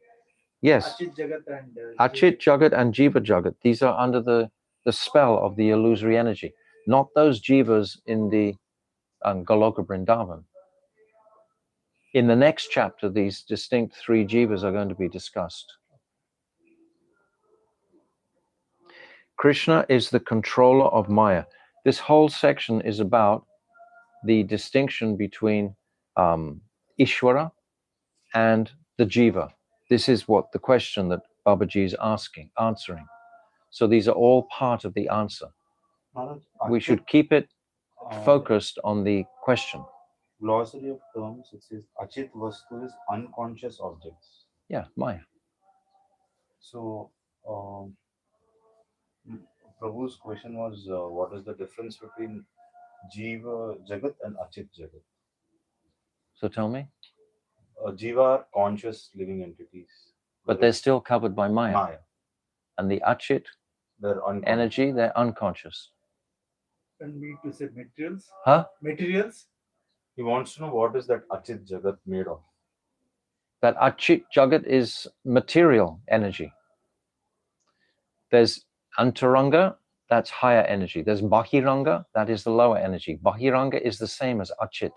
Yes. Achit Jagat and Achit Jagat and Jiva Jagat. These are under the spell of the illusory energy, not those jivas in the Goloka Vrindavan. In the next chapter, these distinct three jivas are going to be discussed. Krishna is the controller of Maya. This whole section is about the distinction between Ishvara and the jiva. This is what the question that Babaji is answering. So these are all part of the answer. Maharaj, We Achit, should keep it focused on the question. glossary of terms, it says Achit Vastu is unconscious objects. Yeah, Maya. So, Prabhu's question was what is the difference between Jiva Jagat and Achit Jagat? So tell me. Jiva are conscious living entities. But they're still covered by Maya. Maya. And the Achit They're unconscious. energy, they're unconscious. And me to say materials? Huh? Materials? He wants to know what is that Achit Jagat made of. That Achit Jagat is material energy. There's Antaranga, that's higher energy. There's Bahiranga, that is the lower energy. Bahiranga is the same as Achit.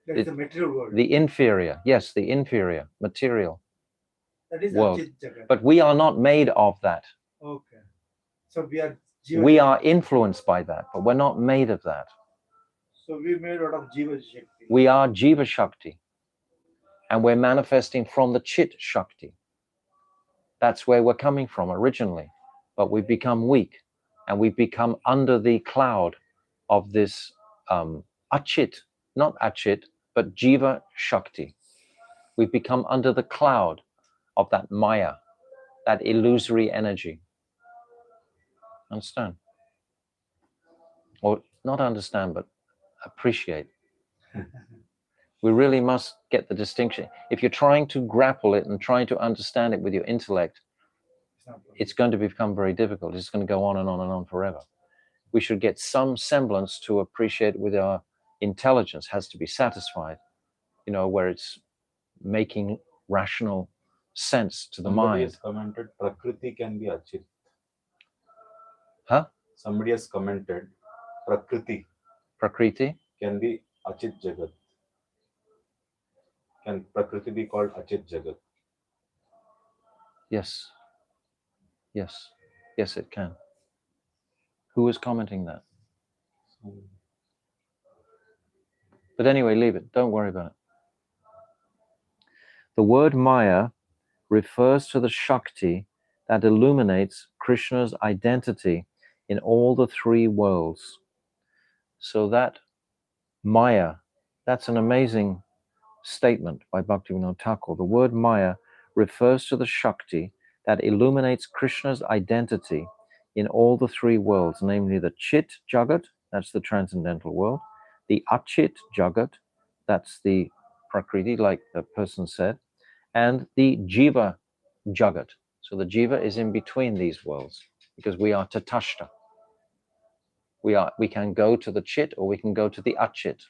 That is the material world. The inferior, yes, the inferior material That is world. Achit Jagat. But we are not made of that. Okay. So we are Jiva We Jagat. are influenced by that, but we're not made of that. So we made out of Jiva Shakti. We are Jiva Shakti. And we're manifesting from the Chit Shakti. That's where we're coming from originally. But we've become weak. And we've become under the cloud of this Achit, not Achit, but Jiva Shakti. We've become under the cloud of that Maya, that illusory energy. Understand? Or not understand, but appreciate. We really must get the distinction. If you're trying to grapple it and trying to understand it with your intellect, it's going to become very difficult. It's going to go on and on and on forever. We should get some semblance to appreciate with our intelligence, has to be satisfied, where it's making rational sense to the Somebody mind. has commented Prakriti can be Achit. Huh? Somebody has commented Prakriti Prakriti? can be Achit Jagat. Can Prakriti be called Achit Jagat? Yes. Yes. Yes, it can. Who was commenting that? But anyway, leave it. Don't worry about it. The word Maya refers to the Shakti that illuminates Krishna's identity in all the three worlds. So that Maya, that's an amazing statement by Bhaktivinoda Thakur. The word Maya refers to the Shakti that illuminates Krishna's identity in all the three worlds, namely the Chit Jagat, that's the transcendental world, the Achit Jagat, that's the Prakriti, like the person said, and the Jiva Jagat. So the Jiva is in between these worlds because we are Tatashta. We can go to the Chit or we can go to the Achit.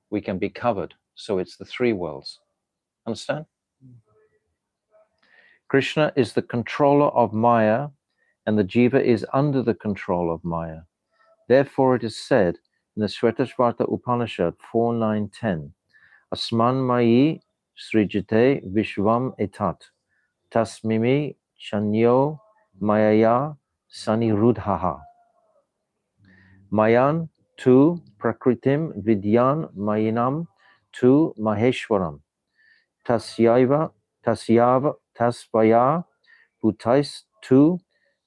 We can be covered. So it's the three worlds. Understand? Krishna is the controller of Maya and the Jiva is under the control of Maya. Therefore it is said in the Shvetashvarta Upanishad 4.9.10, Asman Mayi Srijite Vishvam Etat Tasmimi Chanyo Mayaya Sanirudhaha. Mayan tu Prakritim Vidyan Mayinam tu Maheshwaram. Tasyaiva tasvaya bhutais tu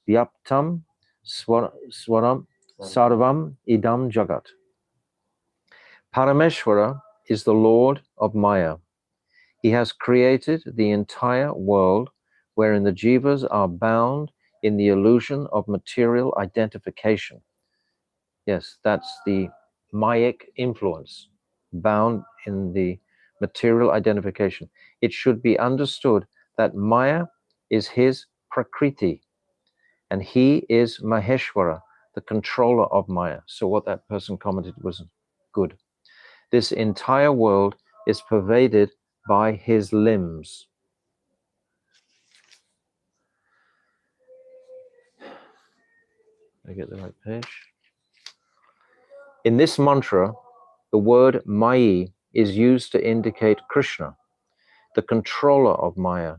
vyaptam swaram sarvam idam jagat. Parameshwara is the Lord of Maya. He has created the entire world wherein the jivas are bound in the illusion of material identification. Yes, that's the Mayic influence, bound in the material identification. It should be understood that Maya is his Prakriti and he is Maheshwara, the controller of Maya. So what that person commented was good. This entire world is pervaded by his limbs. I get the right page. In this mantra, the word Mayi is used to indicate Krishna, the controller of Maya,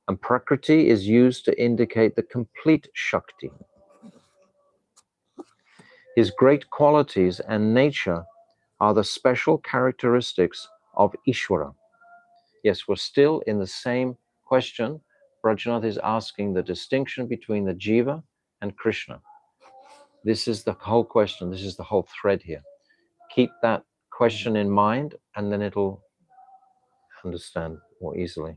and Prakriti is used to indicate the complete Shakti. His great qualities and nature are the special characteristics of Ishvara. Yes, we're still in the same question. Brajanath is asking the distinction between the Jiva and Krishna. This is the whole question. This is the whole thread here. Keep that question in mind and then it'll understand more easily.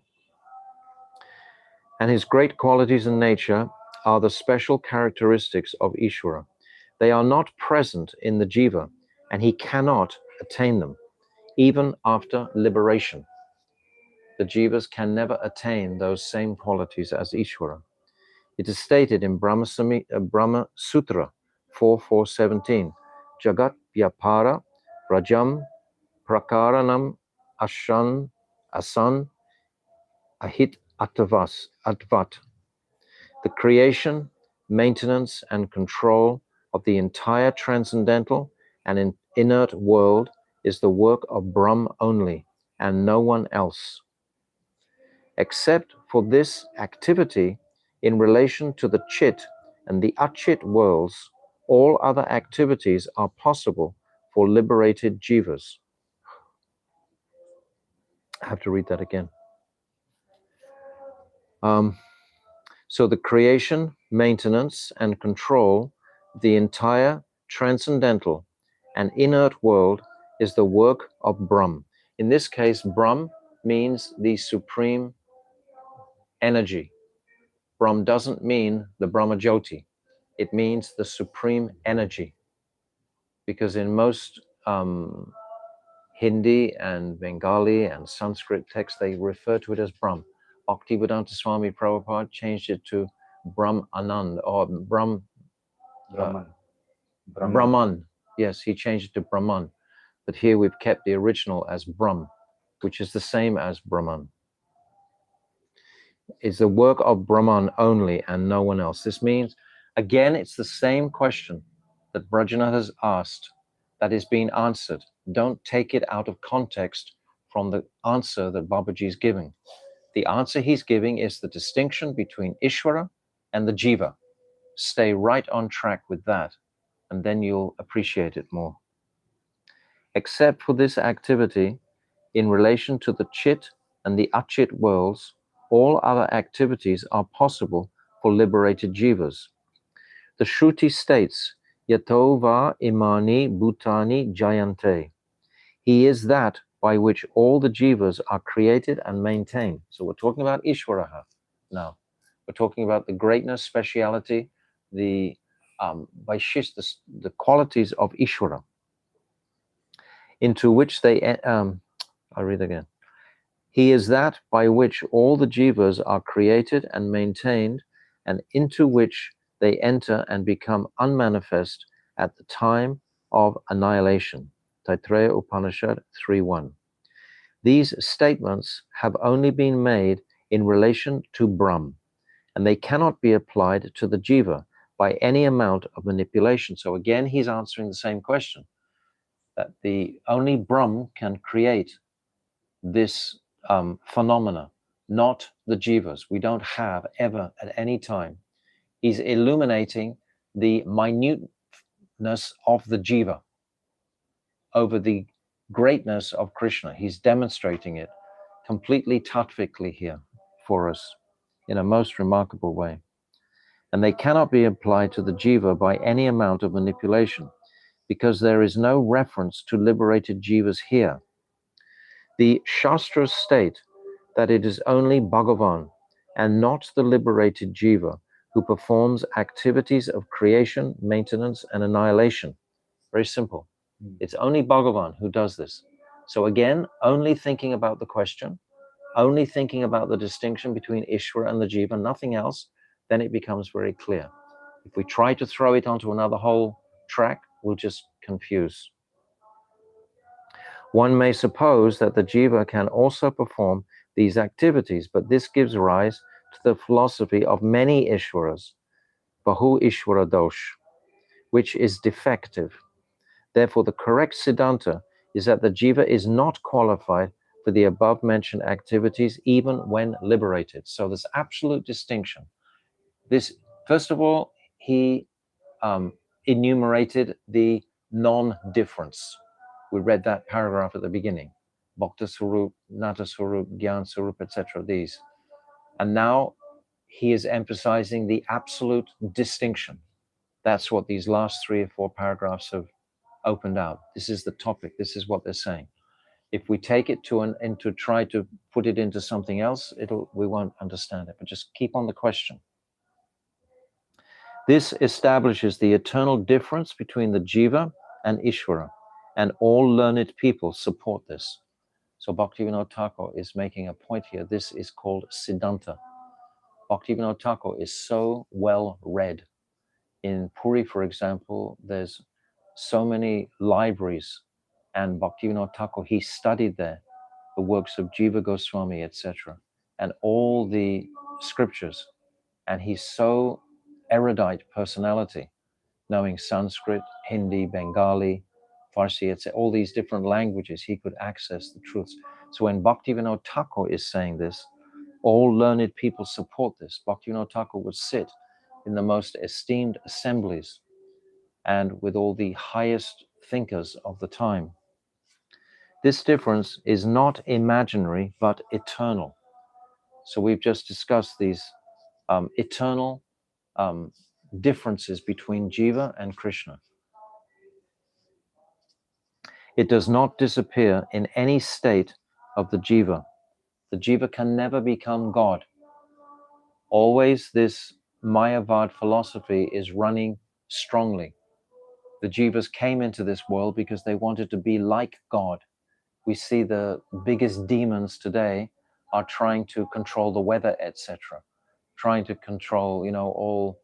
And his great qualities and nature are the special characteristics of Ishvara. They are not present in the Jiva, and he cannot attain them, even after liberation. The Jivas can never attain those same qualities as Ishvara. It is stated in Brahma Sutra 4.4.17, Jagat Vyapara Rajam Prakaranam Asan Ahit Atvat. The creation, maintenance, and control of the entire transcendental and inert world is the work of Brahm only, and no one else. Except for this activity in relation to the Chit and the Achit worlds, all other activities are possible for liberated jivas. I have to read that again. So the creation, maintenance, and control of the entire transcendental and inert world is the work of Brahm. In this case, Brahm means the supreme energy. Brahm doesn't mean the Brahma Jyoti. It means the supreme energy. Because in most Hindi and Bengali and Sanskrit texts, they refer to it as Brahm. Bhaktivedanta Swami Prabhupada changed it to Brahm Anand or Brahman. Brahman. Yes, he changed it to Brahman. But here we've kept the original as Brahm, which is the same as Brahman. It's the work of Brahman only and no one else. This means, again, it's the same question that Brajana has asked that is being answered. Don't take it out of context from the answer that Babaji is giving. The answer he's giving is the distinction between Ishvara and the Jiva. Stay right on track with that, and then you'll appreciate it more. Except for this activity, in relation to the Chit and the Achit worlds, all other activities are possible for liberated jivas. The Shruti states, Yato va imani bhutani jayante. He is that by which all the jivas are created and maintained. So we're talking about Ishvaraha now. We're talking about the greatness, speciality, the the qualities of Ishvara, into which they, I'll read again. He is that by which all the jivas are created and maintained, and into which they enter and become unmanifest at the time of annihilation. Taittiriya Upanishad 3.1. These statements have only been made in relation to Brahm, and they cannot be applied to the jiva by any amount of manipulation. So again, he's answering the same question, that the only Brahm can create this phenomena, not the jivas. We don't have ever at any time. He's illuminating the minuteness of the jiva over the greatness of Krishna. He's demonstrating it completely tattvically here for us in a most remarkable way. And they cannot be applied to the jiva by any amount of manipulation, because there is no reference to liberated jivas here. The Shastras state that it is only Bhagavan and not the liberated jiva who performs activities of creation, maintenance, and annihilation. Very simple. It's only Bhagavan who does this. So again, only thinking about the question, only thinking about the distinction between Ishvara and the jiva, nothing else, then it becomes very clear. If we try to throw it onto another whole track, we'll just confuse. One may suppose that the jiva can also perform these activities, but this gives rise to the philosophy of many Ishwaras, Bahu Ishwara dosh, which is defective. Therefore, the correct Siddhanta is that the jiva is not qualified for the above-mentioned activities even when liberated. So there's absolute distinction. This, first of all, he enumerated the non-difference. We read that paragraph at the beginning. Bhakta Swarup, Nata Swarup, Gyan Swarup, etc. These. And now he is emphasizing the absolute distinction. That's what these last 3 or 4 paragraphs have opened out. This is the topic. This is what they're saying. If we take it and to try to put it into something else, we won't understand it. But just keep on the question. This establishes the eternal difference between the jiva and Ishvara, and all learned people support this. So Bhaktivinoda Thakur is making a point here. This is called Siddhanta. Bhaktivinoda Thakur is so well read. In Puri, for example, there's so many libraries, and Bhaktivinoda Thakur, he studied there the works of Jiva Goswami, etc., and all the scriptures. And he's so erudite personality, knowing Sanskrit, Hindi, Bengali, Farsi, etc., all these different languages, he could access the truths. So when Bhaktivinoda Thakur is saying this, all learned people support this. Bhaktivinoda Thakur would sit in the most esteemed assemblies and with all the highest thinkers of the time. This difference is not imaginary, but eternal. So we've just discussed these eternal differences between Jiva and Krishna. It does not disappear in any state of the jiva. The jiva can never become God. Always this Mayavad philosophy is running strongly. The jivas came into this world because they wanted to be like God. We see the biggest demons today are trying to control the weather, etc., trying to control, all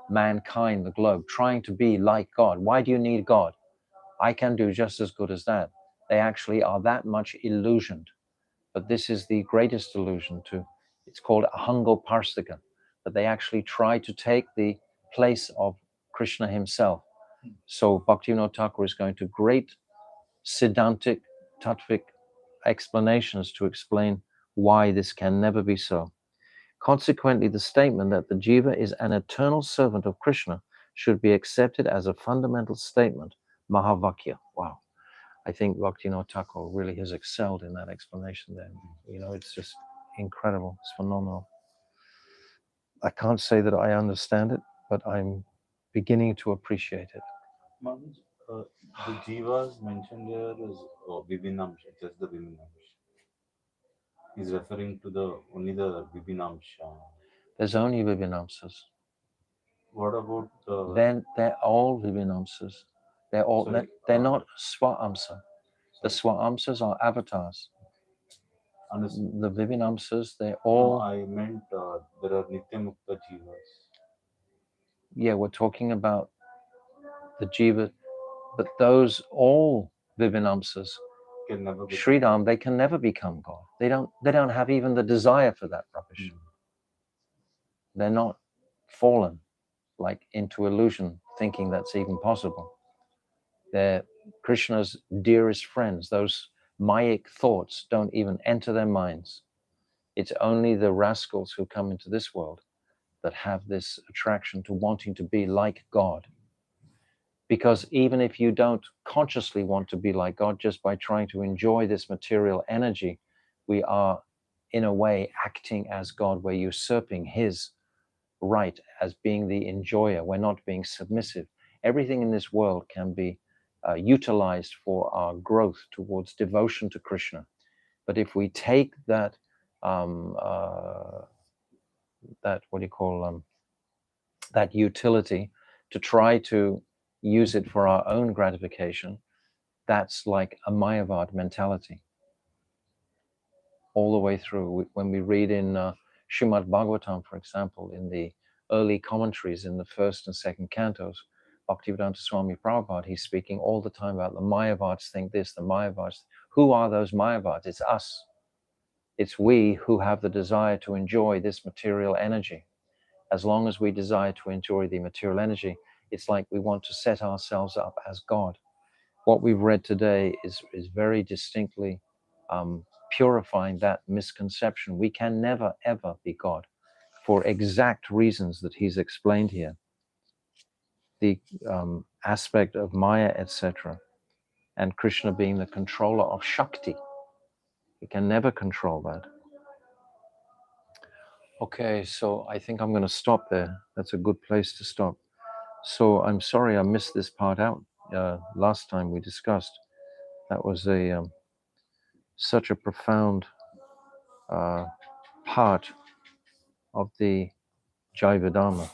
mankind, the globe, trying to be like God. Why do you need God? I can do just as good as that. They actually are that much illusioned. But this is the greatest illusion too. It's called Ahango Parsika, that they actually try to take the place of Krishna himself. So Bhaktivinoda Thakur is going to great Siddhantic, Tattvic explanations to explain why this can never be so. Consequently, the statement that the jiva is an eternal servant of Krishna should be accepted as a fundamental statement, Mahavakya. Wow. I think Bhaktivinoda Thakur really has excelled in that explanation there. It's just incredible. It's phenomenal. I can't say that I understand it, but I'm beginning to appreciate it. Maharaj, the jivas mentioned here is Vibhinamsha, just the Vibhinamsha. He's referring to the only the Vibhinamsha. There's only Vibhinamsas. What about the? Then they're all Vibhinamsas. They're all Sorry, they're not Swaamsa. The Swaamsas are avatars. Understood. The Vibhinamsas, they're No, all. I meant there are Nityamukta jivas. Yeah, we're talking about the jiva, but those all Vibhinamsas, Can never be. Sridham, they can never become God. They don't have even the desire for that rubbish. They're not fallen like into illusion, thinking that's even possible. They're Krishna's dearest friends. Those Mayic thoughts don't even enter their minds. It's only the rascals who come into this world that have this attraction to wanting to be like God. Because even if you don't consciously want to be like God, just by trying to enjoy this material energy, we are in a way acting as God. We're usurping his right as being the enjoyer. We're not being submissive. Everything in this world can be utilized for our growth towards devotion to Krishna. But if we take that that utility to try to use it for our own gratification, that's like a Mayavad mentality all the way through. When we read in Srimad Bhagavatam, for example, in the early commentaries in the first and second cantos, Bhaktivedanta Swami Prabhupada, he's speaking all the time about the Mayavads think this, the Mayavads. Who are those Mayavads? It's us. It's we who have the desire to enjoy this material energy. As long as we desire to enjoy the material energy, it's like we want to set ourselves up as God. What we've read today is very distinctly purifying that misconception. We can never, ever be God for exact reasons that he's explained here. The aspect of Maya, etc., and Krishna being the controller of Shakti. We can never control that. Okay, so I think I'm going to stop there. That's a good place to stop. So I'm sorry I missed this part out last time we discussed. That was such a profound part of the Jaiva Dharma,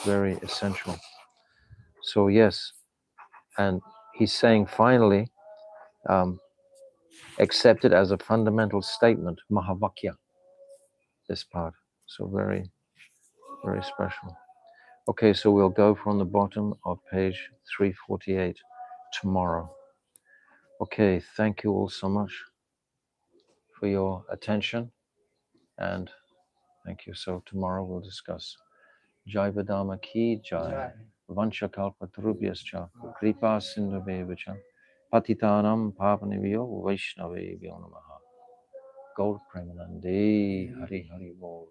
very essential. So yes, and he's saying finally, accept it as a fundamental statement, Mahavakya, this part. So very, very special. Okay, so we'll go from the bottom of page 348 tomorrow. Okay, thank you all so much for your attention, and thank you. So tomorrow we'll discuss Jaiva Dharma ki jai, Vancha kalpa tarubhyascha, Kripa sindhubevacha, Patitanam pavanivyo Vaishnavebhyo namaha. Gaur Premanande Hari Hari Bol.